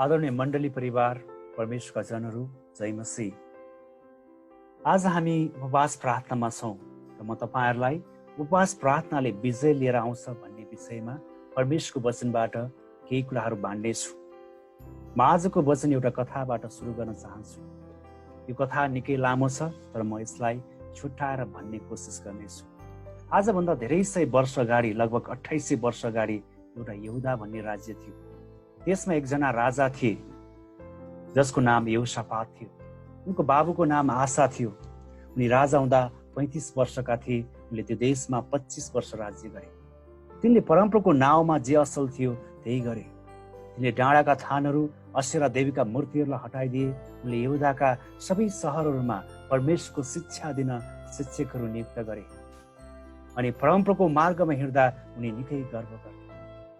आदरणीय मण्डली परिवार, परमेश्वरका जनहरू, जय मसीह। आज हामी उपवास प्रार्थनामा छौँ र म तपाईँहरूलाई उपवास प्रार्थनाले विजय लिएर आउँछ भन्ने विषयमा परमेश्वरको वचनबाट केही कुराहरू बाँड्नेछु। म आजको वचन एउटा कथाबाट सुरु गर्न चाहन्छु। यो कथा निकै लामो छ, तर म यसलाई छुट्याएर भन्ने कोसिस गर्नेछु। आजभन्दा धेरै सय वर्ष अगाडि, लगभग 2800 वर्ष अगाडि एउटा यहुदा भन्ने राज्य थियो। त्यसमा एकजना राजा थिए जसको नाम यहोशापात थियो। उनको बाबुको नाम आसा थियो। उनी राजा हुँदा 35 वर्षका थिए। उनले त्यो देशमा 25 वर्ष राज्य गरे। तिनले परमप्रभुको नाउँमा जे असल थियो त्यही गरे। तिनले डाँडाका थानहरू, अशेरा देवीका मूर्तिहरूलाई हटाइदिए। उनले यहुदाका सबै सहरहरूमा परमेश्वरको शिक्षा दिन शिक्षकहरू नियुक्त गरे। अनि परमप्रभुको मार्गमा हिँड्दा उनी निकै गर्व गरे।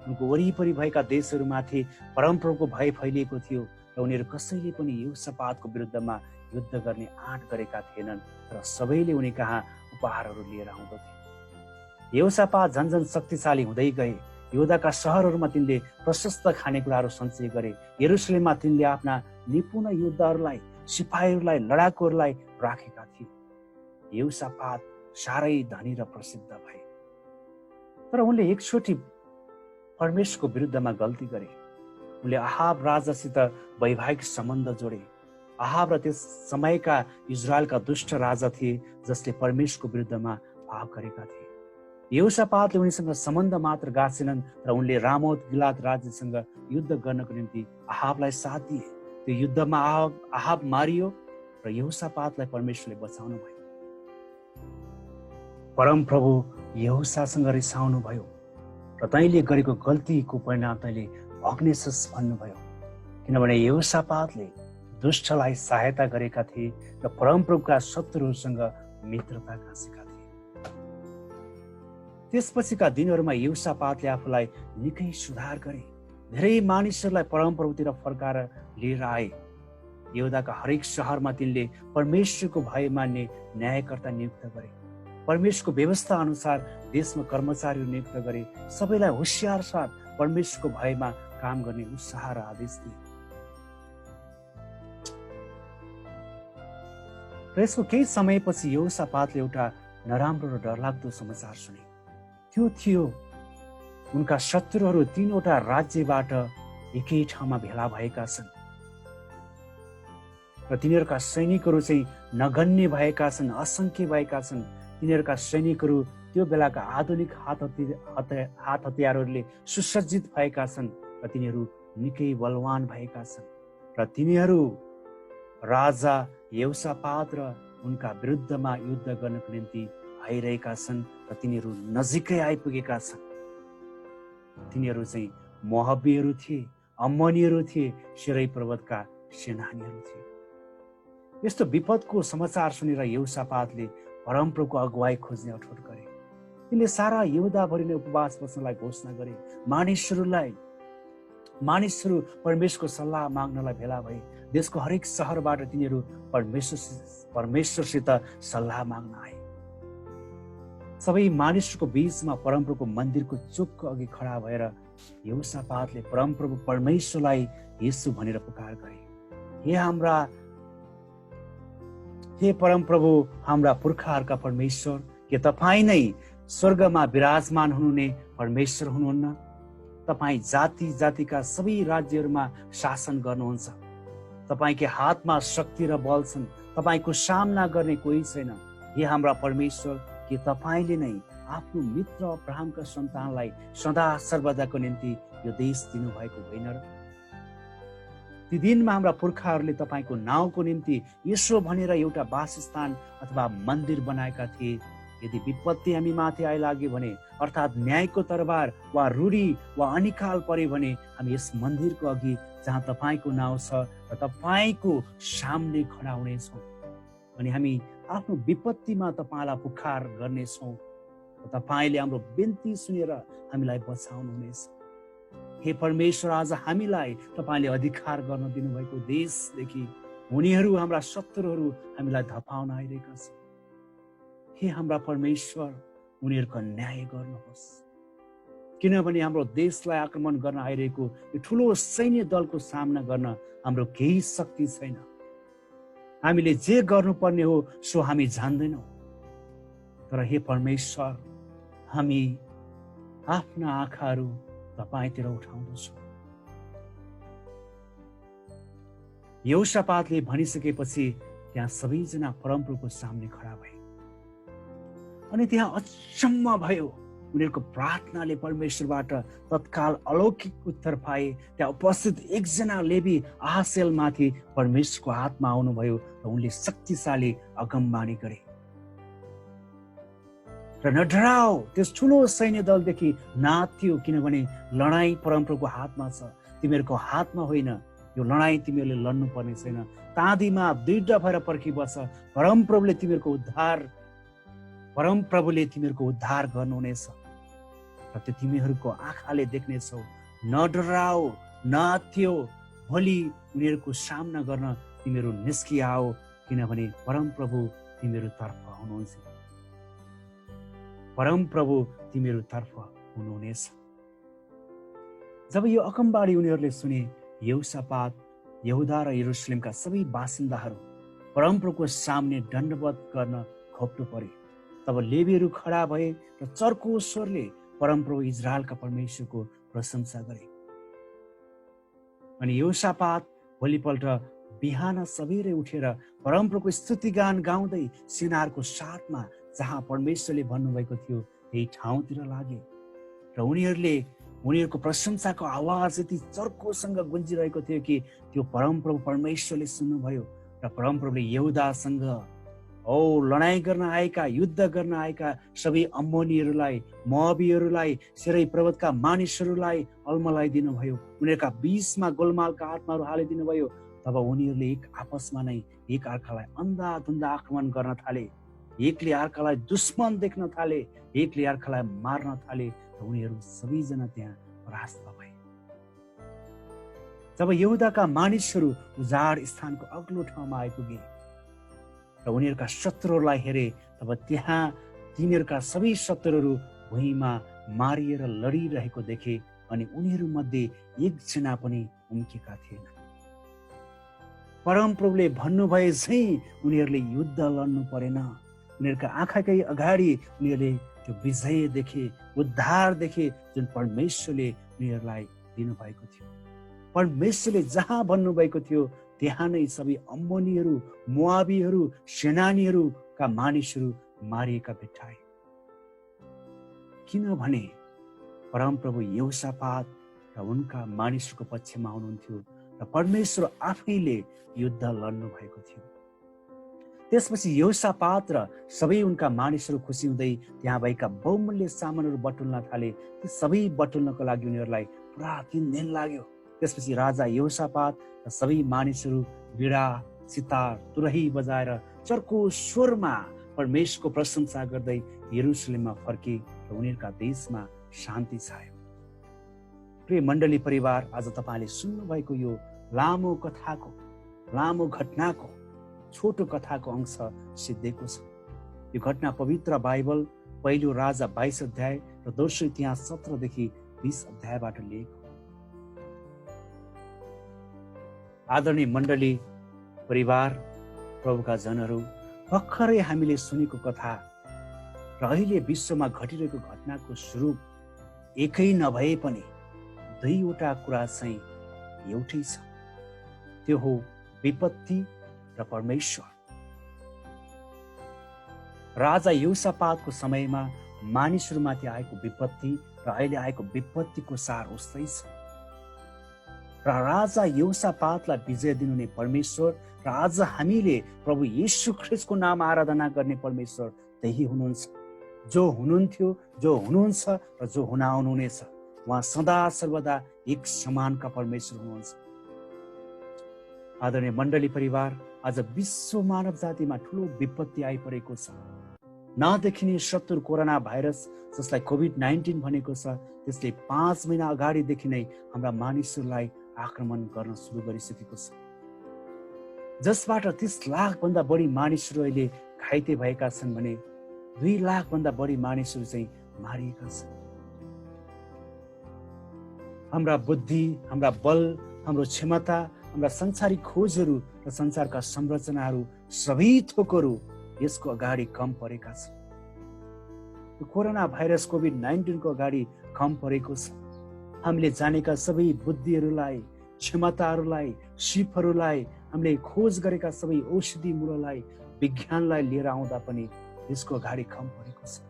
उनको वरिपरि भएका देशहरूमाथि परमप्रभुको भय फैलिएको थियो र उनीहरू कसैले पनि यहोशापातको विरुद्धमा युद्ध गर्ने आँट गरेका थिएनन्, र सबैले उनी कहाँ उपहारहरू लिएर आउँदथे। यहोशापात झन्झन शक्तिशाली हुँदै गए। यहुदाका सहरहरूमा तिनले प्रशस्त खानेकुराहरू सञ्चय गरे। यरुशलेममा तिनले आफ्ना निपुण योद्धाहरूलाई, सिपाहीहरूलाई, लडाकुहरूलाई राखेका थिए। यहोशापात साह्रै धनी र प्रसिद्ध भए। तर उनले एकचोटि परमेश्वरको विरुद्धमा गल्ती गरे। उनले आहाब राजासित वैवाहिक सम्बन्ध जोडे। आहाब र त्यस समयका इजरायलका दुष्ट राजा थिए जसले परमेश्वरको विरुद्धमा पाप गरेका थिए। यहोशापातले उनीसँग सम्बन्ध मात्र गाँसेनन्, र उनले रामोत गिलाद राज्यसँग युद्ध गर्नको निम्ति आहाबलाई साथ दिए। त्यो युद्धमा आहाब मारियो र यहोशापातलाई परमेश्वरले बचाउनु भयो। परमप्रभु यहोशासँग रिसाउनु भयो र तैँले गरेको गल्तीको परिणाम तैँले भोग्नेछस् भन्नुभयो। किनभने यहोशापातले दुष्टलाई सहायता गरेका थिए र परमप्रभुका शत्रुहरूसँग मित्रता गाँसेका थिए। त्यसपछिका दिनहरूमा यहोशापातले आफूलाई निकै सुधार गरे। धेरै मानिसहरूलाई परमप्रभुतिर फर्काएर लिएर आए। यहुदाका हरेक शहरमा तिनले परमेश्वरको भय मान्ने न्यायकर्ता नियुक्त गरे। परमेश्वरको व्यवस्था अनुसार देशमा कर्मचारीहरू नियुक्त गरे। सबैलाई होसियार साथ परमेश्वरको भयमा काम गर्ने उत्साह र आदेश दिए। र यसको केही समयपछि यहोशापातले एउटा नराम्रो र डरलाग्दो समाचार सुने। त्यो थियो उनका शत्रुहरू 3वटा राज्यबाट एकै ठाउँमा भेला भएका छन् र तिनीहरूका सैनिकहरू चाहिँ नगन्य भएका छन्, असङ्ख्य भएका छन्। तिनीहरूका सैनिकहरू त्यो बेलाका आधुनिक हात हतियारहरूले सुसज्जित भएका छन् र तिनीहरू निकै बलवान भएका छन्। र तिनीहरू राजा यहोशापात र उनका विरुद्धमा युद्ध गर्नको निम्ति आइरहेका छन् र तिनीहरू नजिकै आइपुगेका छन्। तिनीहरू चाहिँ मोआबीहरू थिए, अम्मोनीहरू थिए, सिरै पर्वतका सेनानीहरू थिए। यस्तो विपदको समाचार सुनेर यहोशापातले परमप्रभुको अगुवाई खोज्ने अठोट गरे। तिनले सारा यहुदाभरि नै उपवास बस्नलाई घोषणा गरे। मानिसहरू परमेश्वरको सल्लाह माग्नलाई भेला भए। देशको हरेक सहरबाट तिनीहरू परमेश्वरसित सल्लाह माग्न आए। सबै मानिसहरूको बीचमा परमप्रभुको मन्दिरको चोकको अघि खडा भएर यहोशापातले परमप्रभु परमेश्वरलाई येशू भनेर पुकार गरे। हे परमप्रभु, हाम्रा पुर्खाहरूका परमेश्वर, के तपाईँ नै स्वर्गमा विराजमान हुनुहुने परमेश्वर हुनुहुन्न? तपाईँ जाति जातिका सबै राज्यहरूमा शासन गर्नुहुन्छ। तपाईँकै हातमा शक्ति र बल छन्। तपाईँको सामना गर्ने कोही छैन। हे हाम्रा परमेश्वर, के तपाईँले नै आफ्नो मित्र अब्राहमका सन्तानलाई सदा सर्वदाको निम्ति यो देश दिनुभएको होइन र? ती दिनमा हाम्रा पुर्खाहरूले तपाईँको नाउँको निम्ति यसो भनेर एउटा वासस्थान अथवा मन्दिर बनाएका थिए। यदि विपत्ति हामी माथि आइलाग्यो भने, अर्थात् न्यायको तरबार वा रूढी वा अनिकाल परे भने, हामी यस मन्दिरको अघि जहाँ तपाईँको नाउँ छ र तपाईँको सामने खडा हुनेछौँ। अनि हामी आफ्नो विपत्तिमा तपाईँलाई पुकार गर्नेछौँ र तपाईँले हाम्रो बिन्ती सुनेर हामीलाई बचाउनुहुनेछ। हे परमेश्वर, आज हामीलाई तपाईँले अधिकार गर्न दिनुभएको देशदेखि उनीहरू, हाम्रा शत्रुहरू हामीलाई धपाउन आइरहेका छन्। हे हाम्रा परमेश्वर, उनीहरूको न्याय गर्नुहोस्। किनभने हाम्रो देशलाई आक्रमण गर्न आइरहेको यो ठुलो सैन्य दलको सामना गर्न हाम्रो केही शक्ति छैन। हामीले जे गर्नुपर्ने हो सो हामी जान्दैनौँ। तर हे परमेश्वर, हामी आफ्ना आँखाहरू तपाईतिर उठाउँदछौँ। यहोशापातले भनिसकेपछि त्यहाँ सबैजना परमप्रभुको सामने खडा भए अनि त्यहाँ अचम्म भयो। उनीहरूको प्रार्थनाले परमेश्वरबाट तत्काल अलौकिक उत्तर पाए। त्यहाँ उपस्थित एकजना लेवी आहासेलमाथि परमेश्वरको आत्मा आउनुभयो र उनले शक्तिशाली अगमबाणी गरे र नडराओ, त्यस ठुलो सैन्य दलदेखि नाथ्यो, किनभने लडाईँ परमप्रभुको हातमा छ, तिमीहरूको हातमा होइन। यो लडाईँ तिमीहरूले लड्नु पर्ने छैन। ताँदीमा दृढ भएर पर्खिबस। परमप्रभुले तिमीहरूको उद्धार गर्नुहुनेछ र त्यो तिमीहरूको आँखाले देख्नेछौ। नडराओ, नाथ्यो, भोलि उनीहरूको सामना गर्न तिमीहरू निस्किआओ, किनभने परमप्रभु तिमीहरू तर्फ हुनुहुन्छ। परमप्रभु तिमीहरू तर्फ हुनुहुनेछ। जब यो अगमबाणी उनीहरूले सुने, यहोशापात, यहुदा र यरुशलेमका सबै बासिन्दाहरू परमप्रभुको सामने दण्डवत गर्न खोप्नु परे। तब लेवीहरू खडा भए र चर्को स्वरले परमप्रभु इजरायलका परमेश्वरको प्रशंसा गरे। अनि यहोशापात भोलिपल्ट बिहान सबेरै उठेर परमप्रभुको स्तुतिगान गाउँदै सेनाहरूको साथमा जहाँ परमेश्वरले भन्नुभएको थियो त्यही ठाउँतिर लागे र उनीहरूको प्रशंसाको आवाज यति चर्कोसँग गुन्जिरहेको थियो कि त्यो परमप्रभु परमेश्वरले सुन्नुभयो र परमप्रभुले यहुदासँग लडाईँ गर्न आएका, युद्ध गर्न आएका सबै अम्मोनीहरूलाई, मोआबीहरूलाई, सेरै पर्वतका मानिसहरूलाई अल्मलाई दिनुभयो। उनीहरूका बीचमा गोलमालका आत्माहरू हालिदिनु भयो। तब उनीहरूले एक आपसमा नै एक अर्कालाई अन्धाधुन्दा आक्रमण गर्न थाले, एकले अर्कालाई दुश्मन देख्न थाले, एकले अर्कालाई मार्न थाले र उनीहरू सबैजना त्यहाँ परास्त भए। जब यहुदाका मानिसहरू उजाड स्थानको अग्लो ठाउँमा आइपुगे र उनीहरूका शत्रुहरूलाई हेरे, तब त्यहाँ तिनीहरूका सबै शत्रुहरू भुइँमा मारिएर लडिरहेको देखे अनि उनीहरू मध्ये एकजना पनि उम्केका थिएन। परमप्रभुले भन्नुभए झै उनीहरूले युद्ध लड्नु परेन। उनीहरूका आँखाकै अगाडि उनीहरूले त्यो विजय देखे, उद्धार देखे, जुन परमेश्वरले उनीहरूलाई दिनुभएको थियो। परमेश्वरले जहाँ भन्नुभएको थियो त्यहाँ नै सबै अम्मोनीहरू, मोआबीहरू, सेनानीहरूका मानिसहरू मारिएका भेट्टाए। किनभने परमप्रभु यहोशापात र उनका मानिसहरूको पक्षमा हुनुहुन्थ्यो र परमेश्वर आफैले युद्ध लड्नु भएको थियो। त्यसपछि यहोशापात र सबै उनका मानिसहरू खुसी हुँदै त्यहाँ भएका बहुमूल्य सामानहरू बटुल्न थाले। ती सबै बटुल्नको लागि उनीहरूलाई पुरा 3 दिन लाग्यो। त्यसपछि राजा यहोशापात र सबै मानिसहरू बिडा, सितार, तुरही बजाएर चर्को स्वरमा परमेश्वरको प्रशंसा गर्दै यरुशलेममा फर्के र उनीहरूका देशमा शान्ति छायो। प्रिय मण्डली परिवार, आज तपाईँले सुन्नुभएको यो लामो घटनाको छोटो कथाको अंश सिद्धिएको छ। यो घटना पवित्र बाइबल पहिलो राजा 22 अध्याय र दोस्रो इतिहास 17 देखि 20 अध्यायबाट लिएको। आदरणीय मण्डली परिवार, प्रभुका जनहरू, भर्खरै हामीले सुनेको कथा र अहिले विश्वमा घटिरहेको घटनाको स्वरूप एकै नभए पनि 2वटा कुरा चाहिँ एउटै छ। त्यो हो विपत्ति र परमेश्वर। राजा यहोशापातको समयमा मानिसहरूमाथि आएको विपत्ति र अहिले आएको विपत्तिको सार उस्तै छ। र राजा यहोशापातलाई विजय दिनुहुने परमेश्वर र आज हामीले प्रभु येशू ख्रीष्टको नाम आराधना गर्ने परमेश्वर त्यही हुनुहुन्छ। जो हुनुहुन्थ्यो, जो हुनुहुन्छ र जो हुन आउनुहुनेछ, उहाँ सदा सर्वदा एक समानका परमेश्वर हुनुहुन्छ। आदरणीय मण्डली परिवार, आज विश्व मानव जातिमा ठुलो विपत्ति आइपरेको छ। नदेखिने शत्रु कोरोना भाइरस, जसलाई कोभिड-19 भनेको छ, त्यसले 5 महिना अगाडिदेखि नै हाम्रा मानिसहरूलाई आक्रमण गर्न सुरु गरिसकेको छ, जसबाट 30 लाखभन्दा बढी मानिसहरू अहिले घाइते भएका छन् भने 2 लाखभन्दा बढी मानिसहरू चाहिँ मारिएका छन्। हाम्रा बुद्धि, हाम्रा बल, हाम्रो क्षमता, हाम्रा संसारिक खोजहरू र संसारका संरचनाहरू सबै थोकहरू यसको अगाडि कम परेका छन्। कोरोना भाइरस कोभिड-19 को अगाडि कम परेको छ। हामीले जानेका सबै बुद्धिहरूलाई, क्षमताहरूलाई, सिपहरूलाई, हामीले खोज गरेका सबै औषधि मूललाई, विज्ञानलाई लिएर आउँदा पनि यसको अगाडि कम परेको छ।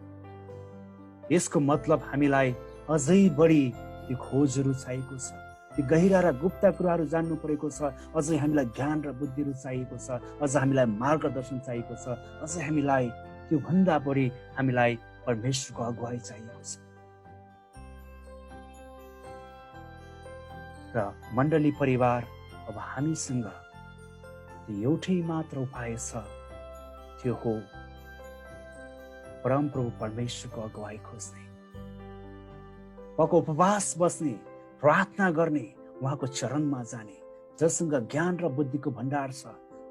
यसको मतलब हामीलाई अझै बढी ती खोजहरू चाहिएको छ, ती गहिरा र गुप्त कुराहरू जान्नु परेको छ। अझै हामीलाई ज्ञान र बुद्धिहरू चाहिएको छ, अझ हामीलाई मार्गदर्शन चाहिएको छ, अझै हामीलाई त्यो भन्दा बढी हामीलाई परमेश्वरको अगुवाई चाहिएको छ। र मण्डली परिवार, अब हामीसँग एउटै मात्र उपाय छ, त्यो हो परमप्रभु परमेश्वरको अगुवाई खोज्ने, उहाँको उपवास बस्ने, प्रार्थना गर्ने, उहाँको चरणमा जाने, जससँग ज्ञान र बुद्धिको भण्डार छ,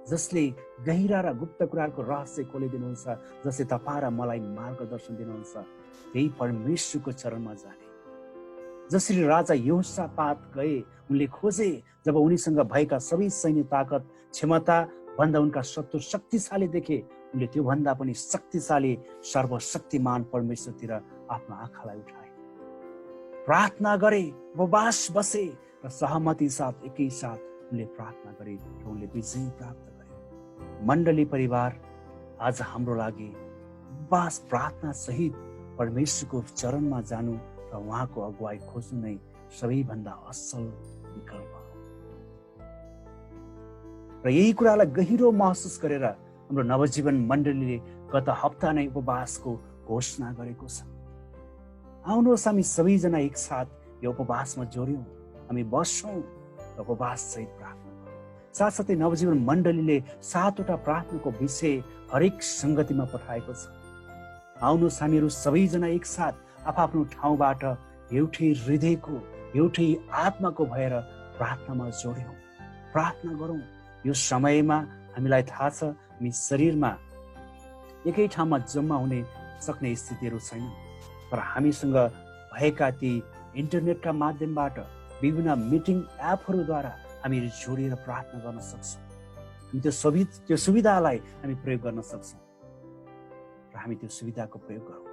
जसले गहिरा र गुप्त कुराको रहस्य खोलिदिनुहुन्छ, जसले तपाईँ र मलाई मार्गदर्शन दिनुहुन्छ, त्यही परमेश्वरको चरणमा जाने। जसरी राजा यहोशापात गए, उनले खोजे, जब उनीसँग भएका सबै सैन्य ताकत, क्षमता भन्दा उनका शत्रु शक्तिशाली देखे, उनले त्यो भन्दा पनि शक्तिशाली सर्वशक्तिमान परमेश्वरतिर आफ्नो आँखालाई उठाए, प्रार्थना गरे, उपवास बसे र सहमति साथ एकैसाथ उनले प्रार्थना गरे र उनले विजय प्राप्त गरे। मण्डली परिवार, आज हाम्रो लागि उपवास प्रार्थना सहित परमेश्वरको चरणमा जानु र उहाँको अगुवाई खोज्नु नै सबैभन्दा असल विकल्प हो। र यही कुरालाई गहिरो महसुस गरेर हाम्रो नवजीवन मण्डलीले गत हप्ता नै उपवासको घोषणा गरेको छ। आउनुहोस् हामी सबैजना एकसाथ यो उपवासमा जोड्यौँ, हामी बस्छौँ र उपवास सहित प्रार्थना गरौँ। साथसाथै नवजीवन मण्डलीले 7वटा प्रार्थनाको विषय हरेक सङ्गतिमा पठाएको छ। आउनुहोस् हामीहरू सबैजना एकसाथ आफ्नो ठाउँबाट एउटै हृदयको, एउटै आत्माको भएर प्रार्थनामा जोड्यौँ, प्रार्थना गरौँ। यो समयमा हामीलाई थाहा छ, हामी शरीरमा एकै ठाउँमा जम्मा हुने सक्ने स्थितिहरू छैन, तर हामीसँग भएका ती इन्टरनेटका माध्यमबाट विभिन्न मिटिङ एपहरूद्वारा हामी जोडिएर प्रार्थना गर्न सक्छौँ। हामी त्यो सुविधालाई हामी प्रयोग गर्न सक्छौँ र हामी त्यो सुविधाको प्रयोग गरौँ।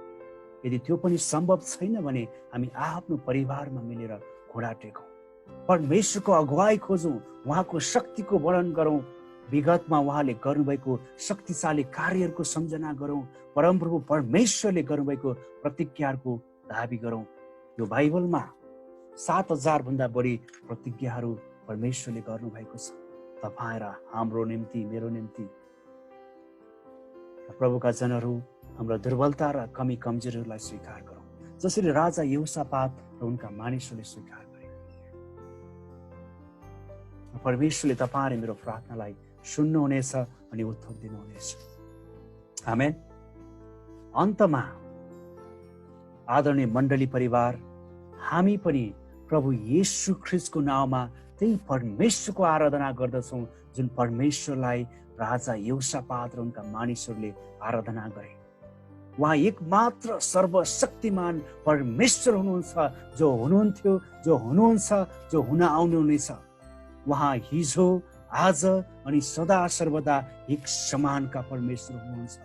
यदि त्यो पनि सम्भव छैन भने हामी आफ्नो परिवारमा मिलेर घोडा टेकौँ, परमेश्वरको अगुवाई खोजौँ, उहाँको शक्तिको वर्णन गरौँ, विगतमा उहाँले गर्नुभएको शक्तिशाली कार्यहरूको सम्झना गरौँ, परमप्रभु परमेश्वरले गर्नुभएको प्रतिज्ञाहरूको दाबी गरौँ। यो बाइबलमा 7,000 भन्दा बढी प्रतिज्ञाहरू परमेश्वरले गर्नुभएको छ, तपाईँ र हाम्रो निम्ति, मेरो निम्ति। प्रभुका जनहरू हाम्रो दुर्बलता र कमी कमजोरीहरूलाई स्वीकार गरौँ, जसरी राजा यहोशापात र उनका मानिसहरूले स्वीकार गरे। परमेश्वरले तपाईँ र मेरो प्रार्थनालाई सुन्नुहुनेछ अनि उत्तर दिनुहुनेछ। आमेन। अन्तमा आदरणीय मण्डली परिवार, हामी पनि प्रभु येशू ख्रीष्टको नाउँमा त्यही परमेश्वरको आराधना गर्दछौँ जुन परमेश्वरलाई राजा यहोशापात र उनका मानिसहरूले आराधना गरे। उहाँ एकमात्र सर्वशक्तिमान परमेश्वर हुनुहुन्छ, जो हुनुहुन्थ्यो, जो हुनुहुन्छ, जो हुन आउनुहुनेछ। उहाँ हिजो, आज अनि सदा सर्वदा एक समानका परमेश्वर हुनुहुन्छ।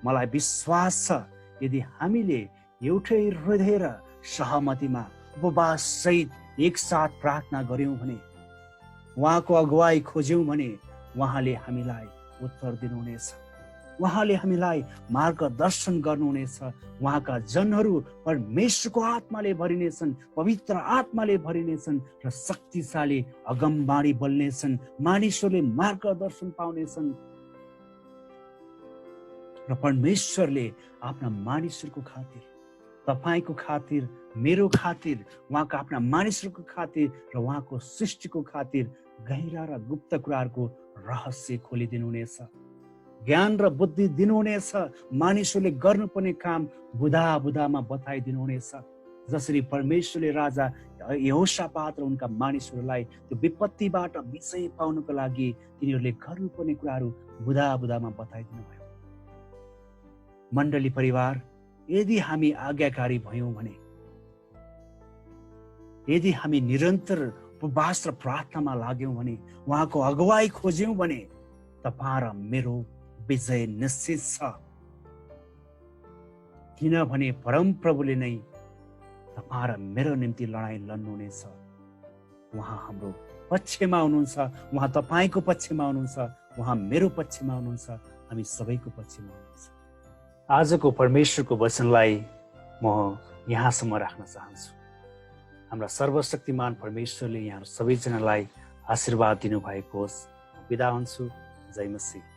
मलाई विश्वास छ, यदि हामीले एउटै हृदय र सहमतिमा उपवास सहित एकसाथ प्रार्थना गर्यौँ भने, उहाँको अगुवाई खोज्यौँ भने, उहाँले हामीलाई उत्तर दिनुहुनेछ, उहाँले हामीलाई मार्गदर्शन गर्नुहुनेछ। उहाँका जनहरू परमेश्वरको आत्माले भरिनेछन्, पवित्र आत्माले भरिनेछन् र शक्तिशाली अगमबाणी बोल्नेछन्, मानिसहरूले मार्गदर्शन पाउनेछन् र परमेश्वरले आफ्ना मानिसहरूको खातिर, तपाईँको खातिर, मेरो खातिर, उहाँका आफ्ना मानिसहरूको खातिर र उहाँको सृष्टिको खातिर गहिरा र गुप्त कुराहरूको रहस्य खोलिदिनुहुनेछ, ज्ञान र बुद्धि दिनुहुनेछ। मानिसहरूले गर्नुपर्ने काम बुदामा बताइदिनुहुनेछ। जसरी परमेश्वरले राजा यहोशापात र उनका मानिसहरूलाई त्यो विपत्तिबाट विजय पाउनको लागि तिनीहरूले गर्नुपर्ने कुराहरू बुदामा बताइदिनु भयो। मण्डली परिवार, यदि हामी आज्ञाकारी भयौँ भने यदि हामी निरन्तर उपवास र प्रार्थनामा लाग्यौँ भने, उहाँको अगुवाई खोज्यौँ भने तपाईँ र मेरो विजय निश्चित छ। किनभने परमप्रभुले नै तपाईँ र मेरो निम्ति लडाइँ लड्नुहुनेछ। उहाँ हाम्रो पक्षमा हुनुहुन्छ, उहाँ तपाईँको पक्षमा हुनुहुन्छ, उहाँ मेरो पक्षमा हुनुहुन्छ, हामी सबैको पक्षमा हुनुहुन्छ। आजको परमेश्वरको वचनलाई म यहाँसम्म राख्न चाहन्छु। हाम्रा सर्वशक्तिमान परमेश्वरले यहाँ सबैजनालाई आशीर्वाद दिनुभएको होस्। बिदा हुन्छु। जय मसीह।